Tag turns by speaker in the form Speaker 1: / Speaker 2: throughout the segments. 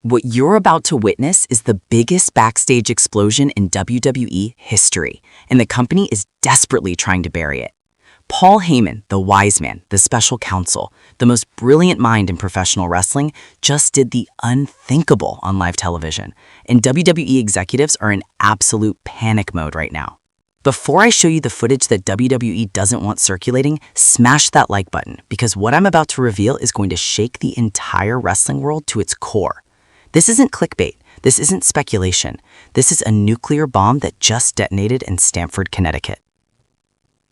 Speaker 1: What you're about to witness is the biggest backstage explosion in WWE history, and the company is desperately trying to bury it. Paul Heyman, the Wiseman, the Special Counsel, the most brilliant mind in professional wrestling, just did the unthinkable on live television, and WWE executives are in absolute panic mode right now. Before I show you the footage that WWE doesn't want circulating, smash that like button, because what I'm about to reveal is going to shake the entire wrestling world to its core. This isn't clickbait. This isn't speculation. This is a nuclear bomb that just detonated in Stamford, Connecticut.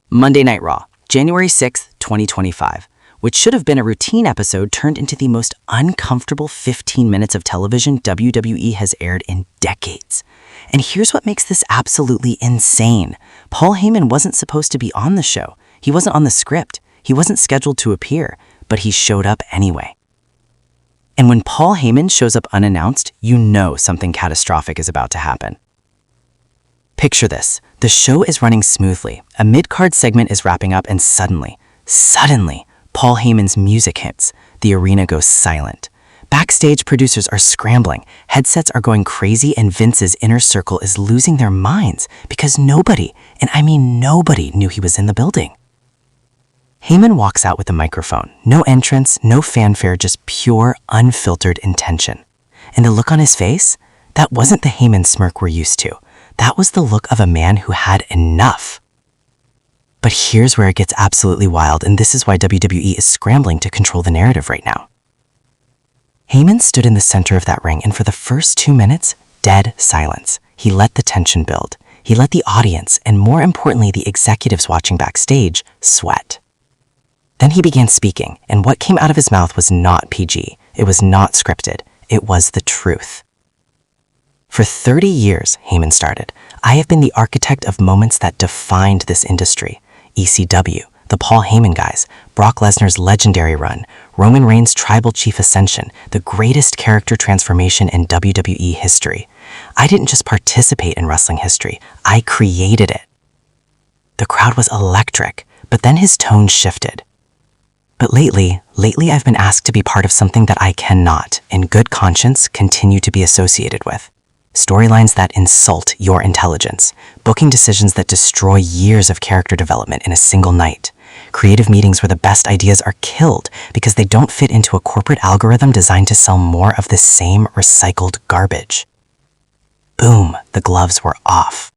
Speaker 1: Monday Night Raw, January 6th, 2025, which should have been a routine episode turned into the most uncomfortable 15 minutes of television WWE has aired in decades. And here's what makes this absolutely insane. Paul Heyman wasn't supposed to be on the show. He wasn't on the script. He wasn't scheduled to appear, but he showed up anyway. And when Paul Heyman shows up unannounced, you know something catastrophic is about to happen. Picture this. The show is running smoothly. A mid-card segment is wrapping up and suddenly, Paul Heyman's music hits. The arena goes silent. Backstage producers are scrambling. Headsets are going crazy and Vince's inner circle is losing their minds because nobody, and I mean nobody, knew he was in the building. Heyman walks out with a microphone. No entrance, no fanfare, just pure, unfiltered intention. And the look on his face? That wasn't the Heyman smirk we're used to. That was the look of a man who had enough. But here's where it gets absolutely wild, and this is why WWE is scrambling to control the narrative right now. Heyman stood in the center of that ring, and for the first 2 minutes, dead silence. He let the tension build. He let the audience, and more importantly, the executives watching backstage, sweat. Then he began speaking, and what came out of his mouth was not PG. It was not scripted. It was the truth. For 30 years, Heyman started, I have been the architect of moments that defined this industry. ECW, the Paul Heyman guys, Brock Lesnar's legendary run, Roman Reigns' tribal chief ascension, the greatest character transformation in WWE history. I didn't just participate in wrestling history, I created it. The crowd was electric, but then his tone shifted. But lately I've been asked to be part of something that I cannot, in good conscience, continue to be associated with. Storylines that insult your intelligence, booking decisions that destroy years of character development in a single night, creative meetings where the best ideas are killed because they don't fit into a corporate algorithm designed to sell more of the same recycled garbage. Boom, the gloves were off.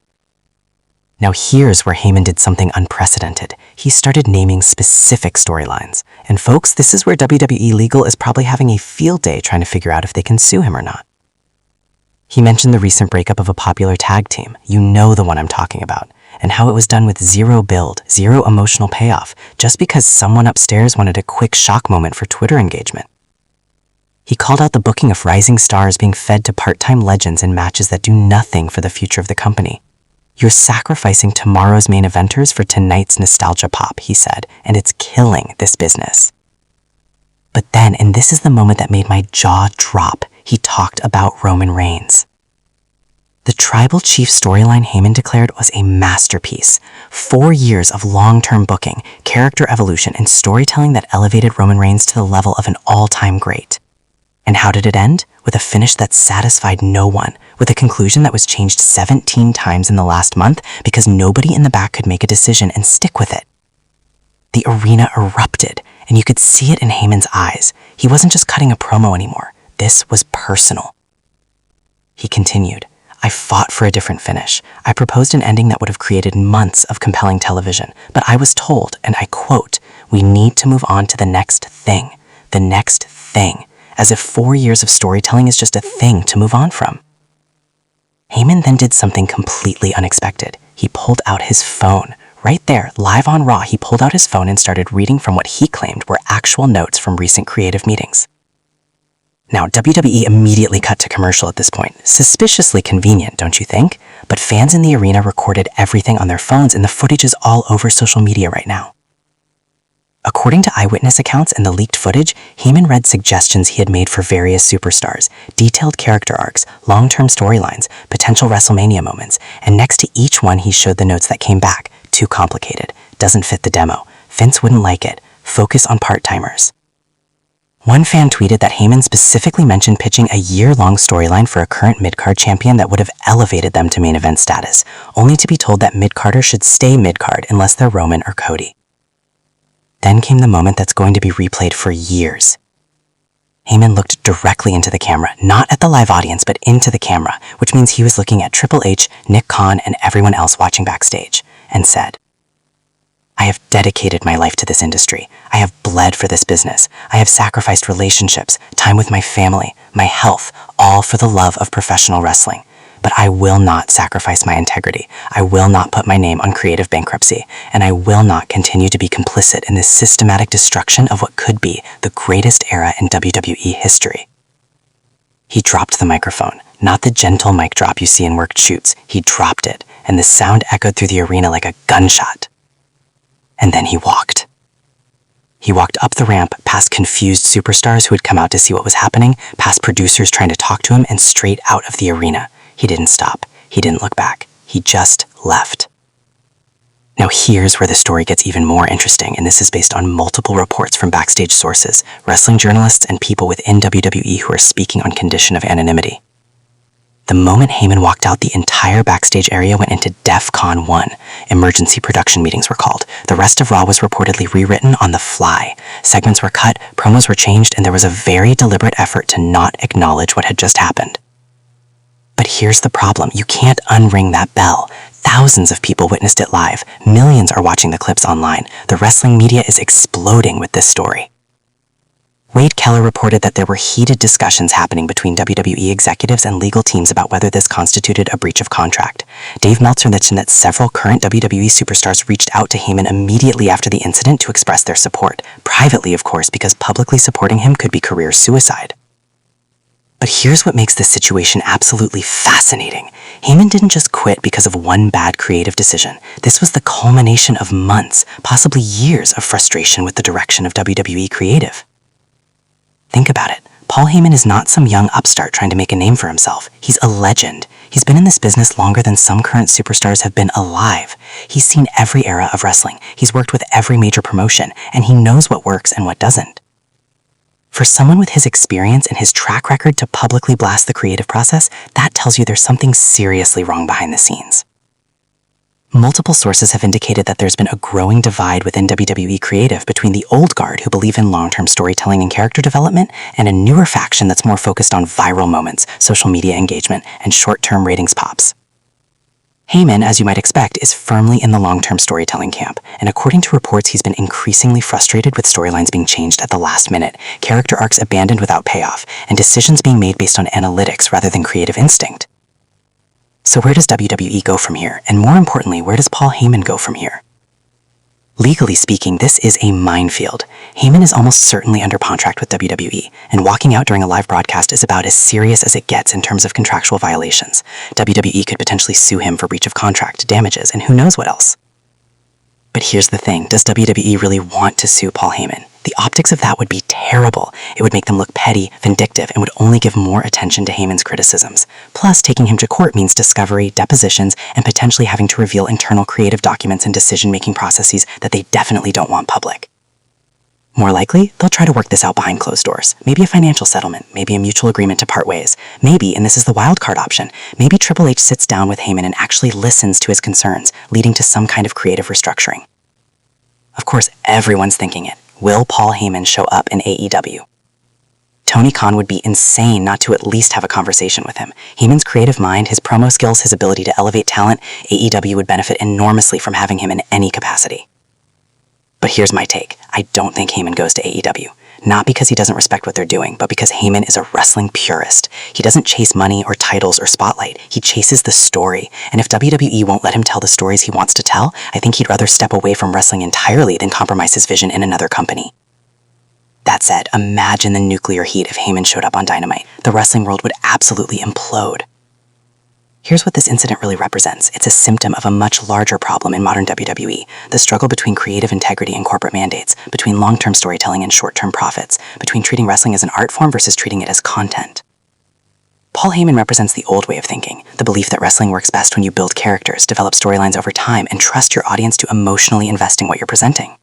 Speaker 1: Now here's where Heyman did something unprecedented. He started naming specific storylines. And folks, this is where WWE Legal is probably having a field day trying to figure out if they can sue him or not. He mentioned the recent breakup of a popular tag team, you know the one I'm talking about, and how it was done with zero build, zero emotional payoff, just because someone upstairs wanted a quick shock moment for Twitter engagement. He called out the booking of rising stars being fed to part-time legends in matches that do nothing for the future of the company. You're sacrificing tomorrow's main eventers for tonight's nostalgia pop, he said, and it's killing this business. But then, and this is the moment that made my jaw drop, he talked about Roman Reigns. The tribal chief storyline Heyman declared was a masterpiece. 4 years of long-term booking, character evolution, and storytelling that elevated Roman Reigns to the level of an all-time great. And how did it end? With a finish that satisfied no one, with a conclusion that was changed 17 times in the last month because nobody in the back could make a decision and stick with it. The arena erupted, and you could see it in Heyman's eyes. He wasn't just cutting a promo anymore. This was personal. He continued, I fought for a different finish. I proposed an ending that would have created months of compelling television, but I was told, and I quote, we need to move on to the next thing, as if 4 years of storytelling is just a thing to move on from. Heyman then did something completely unexpected. He pulled out his phone. Right there, live on Raw, he pulled out his phone and started reading from what he claimed were actual notes from recent creative meetings. Now, WWE immediately cut to commercial at this point. Suspiciously convenient, don't you think? But fans in the arena recorded everything on their phones, and the footage is all over social media right now. According to eyewitness accounts and the leaked footage, Heyman read suggestions he had made for various superstars, detailed character arcs, long-term storylines, potential WrestleMania moments, and next to each one he showed the notes that came back. Too complicated. Doesn't fit the demo. Vince wouldn't like it. Focus on part-timers. One fan tweeted that Heyman specifically mentioned pitching a year-long storyline for a current mid-card champion that would have elevated them to main event status, only to be told that mid-carders should stay mid-card unless they're Roman or Cody. Then came the moment that's going to be replayed for years. Heyman looked directly into the camera, not at the live audience, but into the camera, which means he was looking at Triple H, Nick Khan, and everyone else watching backstage, and said, "I have dedicated my life to this industry. I have bled for this business. I have sacrificed relationships, time with my family, my health, all for the love of professional wrestling. But I will not sacrifice my integrity. I will not put my name on creative bankruptcy, and I will not continue to be complicit in this systematic destruction of what could be the greatest era in WWE history." He dropped the microphone, not the gentle mic drop you see in worked shoots. He dropped it, and the sound echoed through the arena like a gunshot. And then he walked. He walked up the ramp, past confused superstars who had come out to see what was happening, past producers trying to talk to him, and straight out of the arena. He didn't stop. He didn't look back. He just left. Now here's where the story gets even more interesting, and this is based on multiple reports from backstage sources, wrestling journalists, and people within WWE who are speaking on condition of anonymity. The moment Heyman walked out, the entire backstage area went into DEFCON 1. Emergency production meetings were called. The rest of Raw was reportedly rewritten on the fly. Segments were cut, promos were changed, and there was a very deliberate effort to not acknowledge what had just happened. But here's the problem. You can't unring that bell. Thousands of people witnessed it live. Millions are watching the clips online. The wrestling media is exploding with this story. Wade Keller reported that there were heated discussions happening between WWE executives and legal teams about whether this constituted a breach of contract. Dave Meltzer mentioned that several current WWE superstars reached out to Heyman immediately after the incident to express their support. Privately, of course, because publicly supporting him could be career suicide. But here's what makes this situation absolutely fascinating. Heyman didn't just quit because of one bad creative decision. This was the culmination of months, possibly years of frustration with the direction of WWE creative. Think about it. Paul Heyman is not some young upstart trying to make a name for himself. He's a legend. He's been in this business longer than some current superstars have been alive. He's seen every era of wrestling. He's worked with every major promotion, and he knows what works and what doesn't. For someone with his experience and his track record to publicly blast the creative process, that tells you there's something seriously wrong behind the scenes. Multiple sources have indicated that there's been a growing divide within WWE creative between the old guard who believe in long-term storytelling and character development and a newer faction that's more focused on viral moments, social media engagement, and short-term ratings pops. Heyman, as you might expect, is firmly in the long-term storytelling camp, and according to reports, he's been increasingly frustrated with storylines being changed at the last minute, character arcs abandoned without payoff, and decisions being made based on analytics rather than creative instinct. So where does WWE go from here? And more importantly, where does Paul Heyman go from here? Legally speaking, this is a minefield. Heyman is almost certainly under contract with WWE, and walking out during a live broadcast is about as serious as it gets in terms of contractual violations. WWE could potentially sue him for breach of contract, damages, and who knows what else. But here's the thing, does WWE really want to sue Paul Heyman? The optics of that would be terrible. It would make them look petty, vindictive, and would only give more attention to Heyman's criticisms. Plus, taking him to court means discovery, depositions, and potentially having to reveal internal creative documents and decision-making processes that they definitely don't want public. More likely, they'll try to work this out behind closed doors. Maybe a financial settlement, maybe a mutual agreement to part ways. Maybe, and this is the wild card option, maybe Triple H sits down with Heyman and actually listens to his concerns, leading to some kind of creative restructuring. Of course, everyone's thinking it. Will Paul Heyman show up in AEW? Tony Khan would be insane not to at least have a conversation with him. Heyman's creative mind, his promo skills, his ability to elevate talent, AEW would benefit enormously from having him in any capacity. But here's my take. I don't think Heyman goes to AEW. Not because he doesn't respect what they're doing, but because Heyman is a wrestling purist. He doesn't chase money or titles or spotlight. He chases the story. And if WWE won't let him tell the stories he wants to tell, I think he'd rather step away from wrestling entirely than compromise his vision in another company. That said, imagine the nuclear heat if Heyman showed up on Dynamite. The wrestling world would absolutely implode. Here's what this incident really represents. It's a symptom of a much larger problem in modern WWE, the struggle between creative integrity and corporate mandates, between long-term storytelling and short-term profits, between treating wrestling as an art form versus treating it as content. Paul Heyman represents the old way of thinking, the belief that wrestling works best when you build characters, develop storylines over time, and trust your audience to emotionally invest in what you're presenting.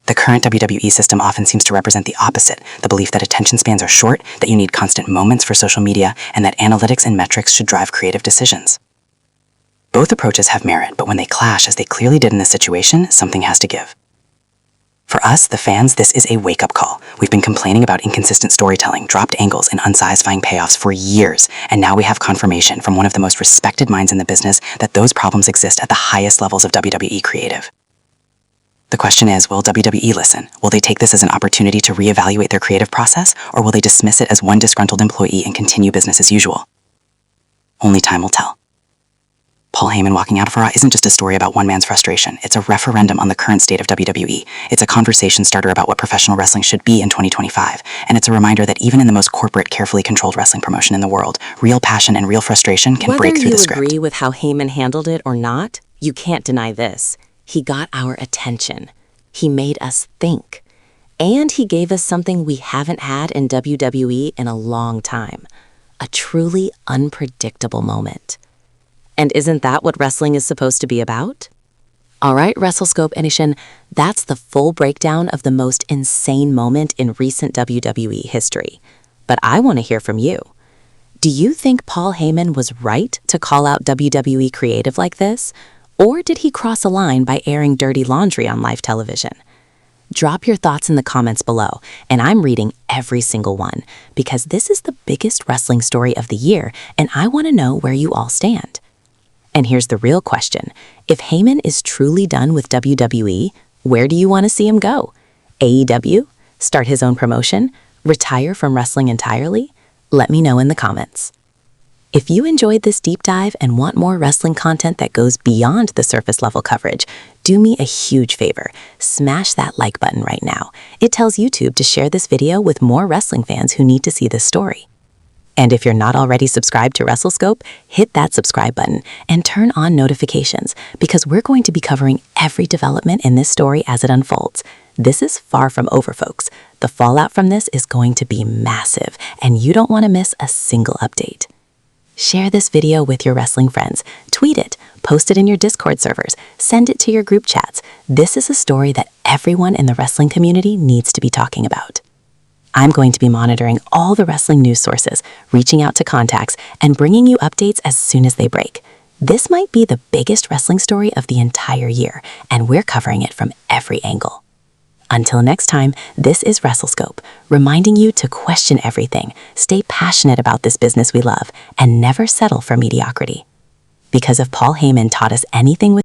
Speaker 1: The current WWE system often seems to represent the opposite, the belief that attention spans are short, that you need constant moments for social media, and that analytics and metrics should drive creative decisions. Both approaches have merit, but when they clash, as they clearly did in this situation, something has to give. For us, the fans, this is a wake-up call. We've been complaining about inconsistent storytelling, dropped angles, and unsatisfying payoffs for years, and now we have confirmation from one of the most respected minds in the business that those problems exist at the highest levels of WWE creative. The question is, will WWE listen? Will they take this as an opportunity to reevaluate their creative process, or will they dismiss it as one disgruntled employee and continue business as usual? Only time will tell. Paul Heyman walking out of Raw isn't just a story about one man's frustration. It's a referendum on the current state of WWE. It's a conversation starter about what professional wrestling should be in 2025. And it's a reminder that even in the most corporate, carefully controlled wrestling promotion in the world, real passion and real frustration can break through the script.
Speaker 2: Whether you agree with how Heyman handled it or not, you can't deny this. He got our attention. He made us think. And he gave us something we haven't had in WWE in a long time. A truly unpredictable moment. And isn't that what wrestling is supposed to be about? All right, WrestleScope Nation, that's the full breakdown of the most insane moment in recent WWE history. But I want to hear from you. Do you think Paul Heyman was right to call out WWE creative like this? Or did he cross a line by airing dirty laundry on live television? Drop your thoughts in the comments below, and I'm reading every single one because this is the biggest wrestling story of the year, and I want to know where you all stand. And here's the real question. If Heyman is truly done with WWE, where do you want to see him go? AEW? Start his own promotion? Retire from wrestling entirely? Let me know in the comments. If you enjoyed this deep dive and want more wrestling content that goes beyond the surface level coverage, do me a huge favor. Smash that like button right now. It tells YouTube to share this video with more wrestling fans who need to see this story. And if you're not already subscribed to WrestleScope, hit that subscribe button and turn on notifications because we're going to be covering every development in this story as it unfolds. This is far from over, folks. The fallout from this is going to be massive, and you don't want to miss a single update. Share this video with your wrestling friends. Tweet it, post it in your Discord servers, send it to your group chats. This is a story that everyone in the wrestling community needs to be talking about. I'm going to be monitoring all the wrestling news sources, reaching out to contacts, and bringing you updates as soon as they break. This might be the biggest wrestling story of the entire year, and we're covering it from every angle. Until next time, this is WrestleScope, reminding you to question everything, stay passionate about this business we love, and never settle for mediocrity. Because if Paul Heyman taught us anything with